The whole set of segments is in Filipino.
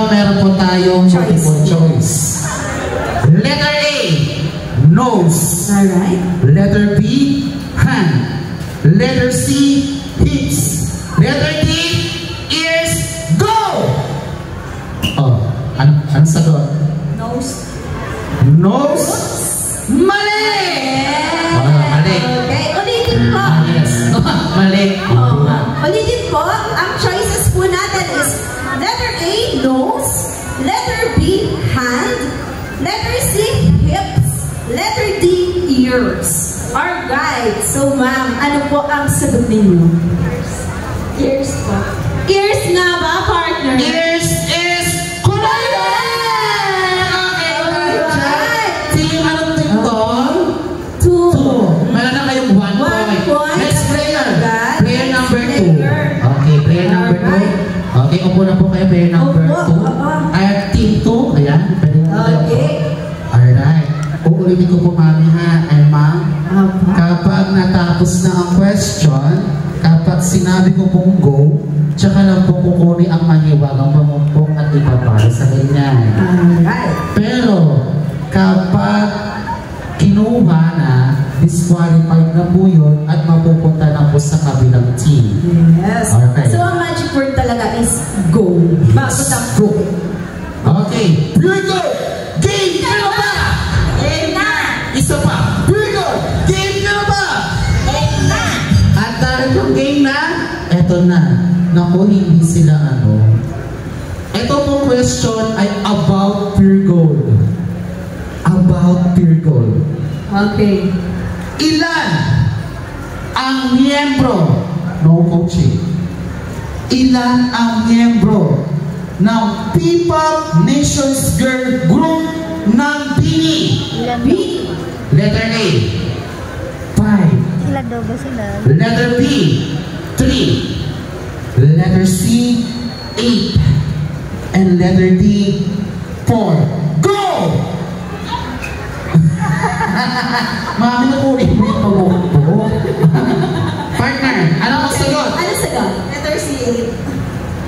Pero meron po tayong multiple choice. Letter A, nose. Alright. Letter B, hand. Letter C, hips. Letter D, ears. Go! Oh, ano sagot? Nose. Nose? Mali! Mali. Okay, ulitin po. Yes. Mali. Ulitin po, ang choices po natin is letter A, nose. Letter B, hand. Letter C, hips. Letter D, ears. Alright, so ma'am, ano po ang sagot ninyo? Ears po. Ears nga ba, partner? Ears is correct! Okay, alright. Team, anong team to? 2. Meron na kayong 1 point. Next player. Player number 2. Okay, player number 2. Okay, upo na po kayo, player number 2. Ay, team 2. Ayan, pwede mo kayo. Okay. Alright. Uulitin ko po, mami ha. Ay, ma'am. Kapag natapos na ang question, kapag sinabi ko pong go, tsaka lang po kukunin ang maniwagang pamumpong at ipapara sa ganyan. Alright. Pero, kapag kinuha na, disqualified na po yun at mapupunta na po sa kabilang team. Yes. Okay. So, ang magic word talaga is go. Bago na go. Okay. Virgo! Game ka na ba? Game na! Isa pa. Virgo! Game ka na ba? Game na! At dahil yung game na, eto na. Naku, hindi sila ano. Ito pong question ay about pure gold. About pure gold. Okay. Ilan ang miyembro, no coaching, ilan ang miyembro ng P-Pop Nations Girl Group ng BINI? B. Letter A, 5. Ilan daw ba sila? Letter B, 3. Letter C, 8. And letter D, 4. Go! Mami, nakulit mo yung pagmukpo. Partner, ano ang sagot? Ano sagot? Letter C.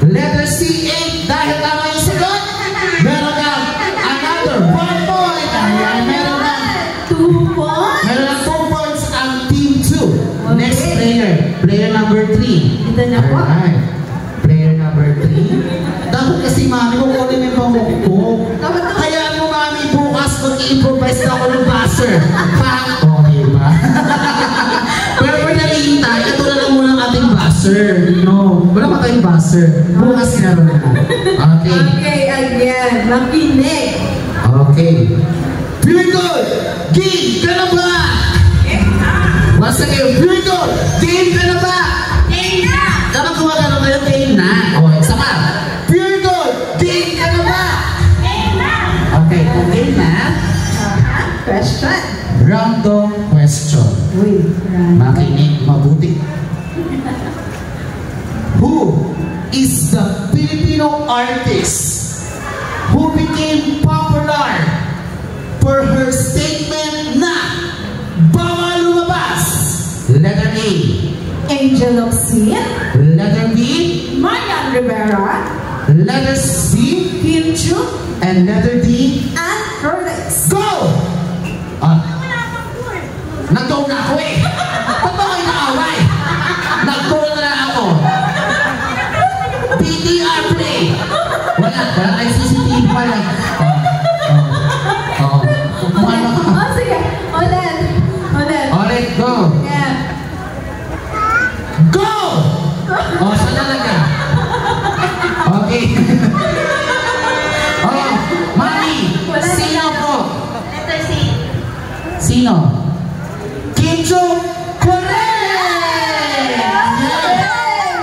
Letter C, 8. Dahil tama yung sagot, meron ka another 1 point. Ayan, meron ka 2 points. meron ka 2 points ang team 2. Next player, player number 3. Ito na po. Alright. Player number 3. Dapat kasi mami, kukunin mo yung pamukpo. Kaya mo mami, bukas mag-improvise na ako ng buzzer. Okay ba? Pero pag nalihintay, ito na lang muna ang ating buzzer. No, wala pa tayong buzzer. Bukas na rin na. Okay. Okay, again. Makinig. Okay. Very good! Game ka na ba? Once again, very good! Game ka na ba? Game na! Dapat kumagano kayo, game na. Okay, isa pa. Very good! Game ka na ba? Game na! Okay, kung game na, Question. random question. Uy, Makinig mabuti. Who is the Filipino artist who became popular for her statement na bawal lumabas? Letter A. Angel of Sin. Letter B. Marian Rivera. Letter C. Kim Chu. And letter D. And Curtis. Go! Nag-go na ako eh. Ba't ba kayo naaway? Nag-go na ako. PTR play. Wala ay CCTV pa lang. Kumano ka? Oh, sige. Ulit. Ulit. Alright, go. Yeah. Go! Saan talaga? Okay. Mami, sino po? Letter C. Sino? Kim Chu! Correct!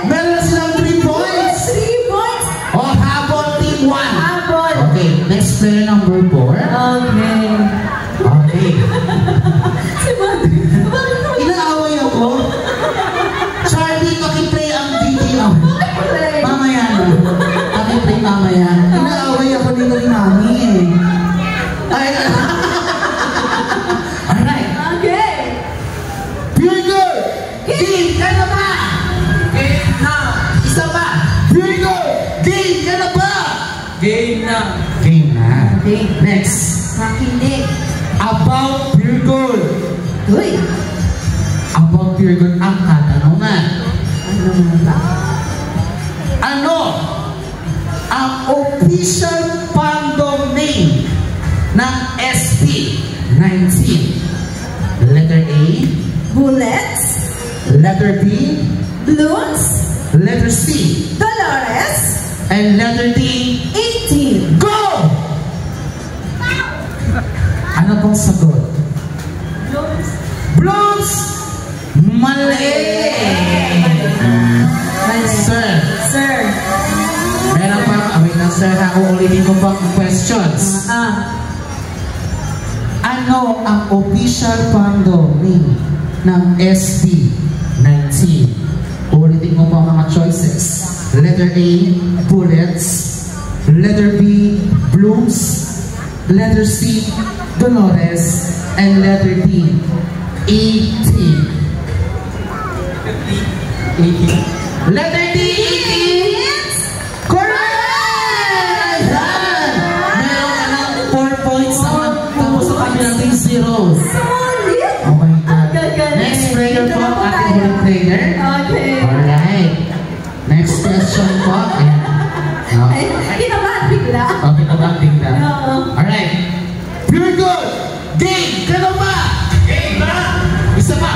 Meron silang 3 points. 3 points. Habol team 1. Habol. Okay, next player number 4. Okay. Okay. Si Mami. Inaaway ako. Charlie, pakiplay ang video. Mamaya na. Pakiplay mamaya. Inaaway ako dito ni Mami eh. Ay, alright. Okay. Very good! Game ka na ba? Game na! Isa pa! Very good! Game ka na ba? Game na. Game na. Okay. Next. Makinig. About pure gold. Uy. About pure gold ang katanungan. Ano nga ba? Ano ang official fandom name ng SB19? Letter A. Bullets. Letter B. Balloons. Letter C. Dolores. And letter D. 18. Go! Ano pong sagot? Blooms! Mali! Sir, Sir. meron pang, wait lang sir, uulitin ko pang questions. Ano ang official fandom name ng SB19? Uulitin ko po ang mga choices. Letter A, Bullets. Letter B, Blooms. Letter C, Dolores. And letter D, 18. 18. Letter D, 18. Correct! Ayan! Meron ka ng 4 points naman. Tapos sa kami nating zeros. Solid. Oh my God. Gagaling. Next prayer Dito po na ang po ating tayo. huling prayer. Okay. Alright. Next question po. Ayan. No? Ay, kinabahan bigla. Okay na ba ang tingnan? Oo. Alright. Pure gold. Game. Ka na ba? Game na. Isa pa.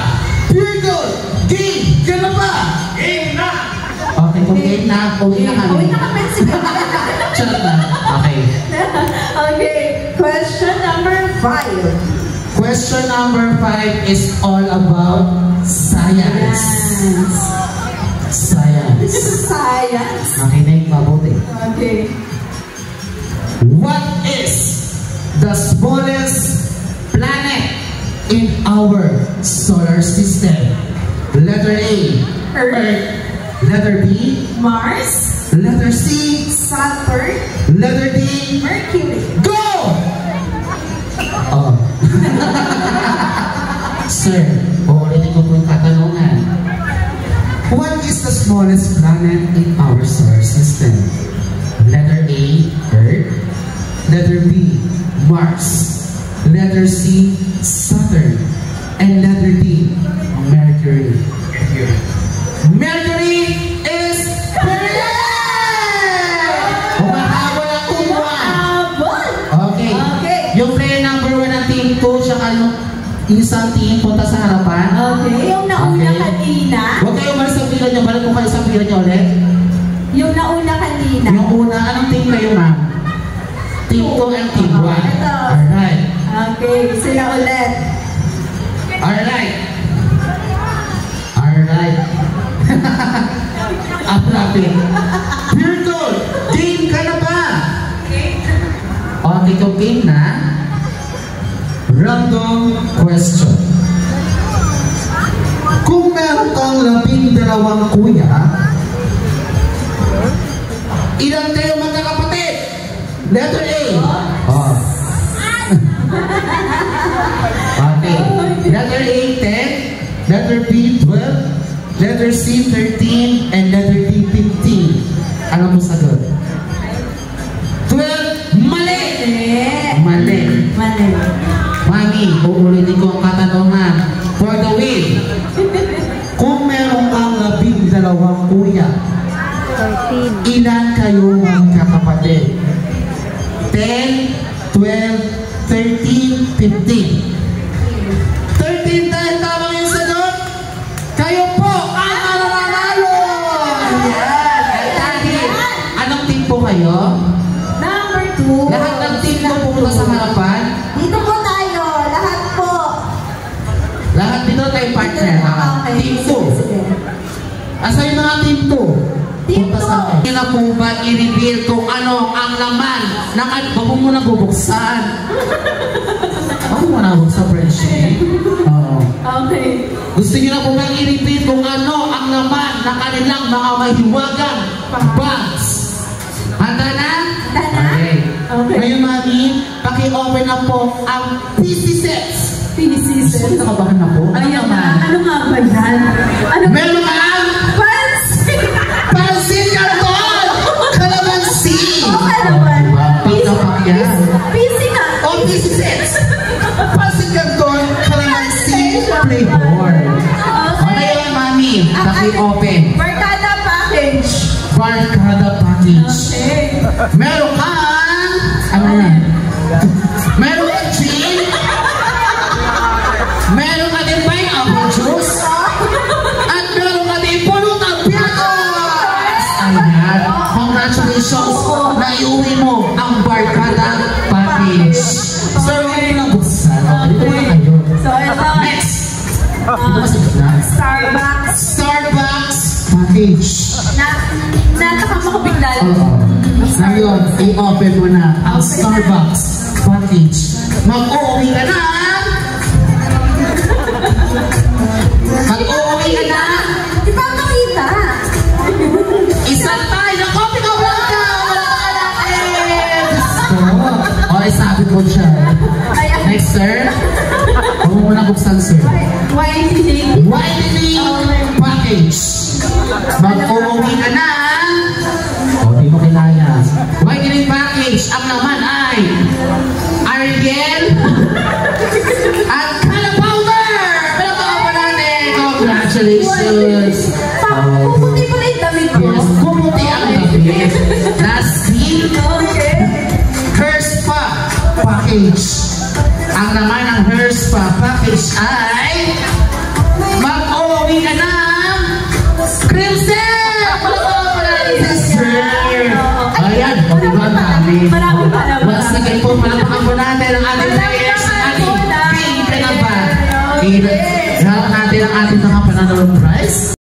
Pure gold. Game. Ka na ba? Game na. Okay, kung game na, uwi na kami. Uwi na kami. Charot na. Okay. Okay. Question number 5. Question number 5 is all about science. Science. Science. Makinig mabuti. Okay. What is the smallest planet in our solar system? Letter A, Earth. Letter B, Mars. letter C, Saturn. letter D, Mercury. go! Oh. Sir, uulitin ko po yung katanungan. What is the smallest planet in our solar system? Letter A, Earth. Letter B, Mars. Letter C, Saturn. And letter D, Mercury. Mercury is correct! Humahabol ang umuan. Abon. Okay. Okay. Yung player number 1 ng team 2, tsaka yung isang team punta sa harapan. Okay. Yung nauna Okay. kanina. Huwag kayo umalis sa pila nyo. Balik ko kayo sa pila nyo ulit. Yung nauna kanina. Yung una, anong team kayo, ma'am? Team 2 and team 1. Ito. Alright. Okay. Sila ulit. Alright. Alright. Ang lapit. Pure gold. Game ka na ba? Okay, kung game na, random question. Kung meron kang 12 kuya, ilan kayo magkakapatid? Letter A. Oh. Okay. Letter A, 10. Letter B, 12. Letter C, 13. And letter D, 15. Ano mo sagot? 12. Mali! Mali. Mali. Mami, uulitin ko ang katanungan. For the win. Kung meron kang 12 kuya, 13. ilan kayo magkakapatid? 10, 12, 13, 15. 13 dahil tama yung sagot. Kayo po ang mananalo! Ayan. At dahil, anong team po kayo? Number 2. Lahat ng team po pumunta sa harapan. Dito po tayo. Lahat po. Lahat dito tayo partner. Okay. Team 2. Sige. Asa yung mga team 2? Team Punta sa akin. Hindi na po ba i-reveal kung ano ang laman ng wag mo muna bubuksan. Wag mo muna bubuksan, friendship. Oo. Okay. Gusto niyo na po ba i-reveal kung ano ang laman ng kanilang mga mahiwagang bags? Handa na? Handa na? Okay. Okay. Ngayon, mami, paki-open na po ang PC sets. Pieces. Gusto nakabahan na po? Ano Ayun naman? na. Ano nga ba yan? Ano? Meron ka ang Pansin! pansit canton! Kalamansi! Okay naman. na pakyan. Busy na. O, business. Pasit Canton, Calamansi, Playboy. Ano yan, mami? Paki-open. Barkada package. Barkada package. Okay. Meron kang, ano yan? Meron kang gin. Meron ka din pineapple juice. At meron ka din puno ng piatos. Ayan. Congratulations. Naiuwi mo ang Barkada package. Sir, hindi mo lang buksan. Dito mo na kayo. So, ito. Next. Dito ka sa gitna. Starbucks. Starbucks package. Nakamakabigdal. Ngayon, i-open mo na ang Starbucks package. Mag-uuwi ka na! Mag-uuwi ka na! Di ba makita? Isang tayo ng Coffee Cup Blanca! Wala ka natin! Okay, sabi ko siya. Ayan. Next, sir. Huwag mo na buksan, sir. Whitening. Whitening package. Mag-uuwi ka na! O, di mo kilala. Whitening package. Ang naman ay Ariel at Color Powder! Palapaan pa natin! Congratulations! Puputi pa rin damit ko. Yes, kumuti ang damit. Nasty Okay. Hair Spa package. Ang naman ng Hair Spa package ay mag-uuwi ka na Cream Set! Palapaan pa natin, sir! Ayan, o diba ang dami? Marami pa naman. Once again po, palapaan po natin ang ating players, ang ating team, pinabag. Lahat natin ang ating mga pananong prize.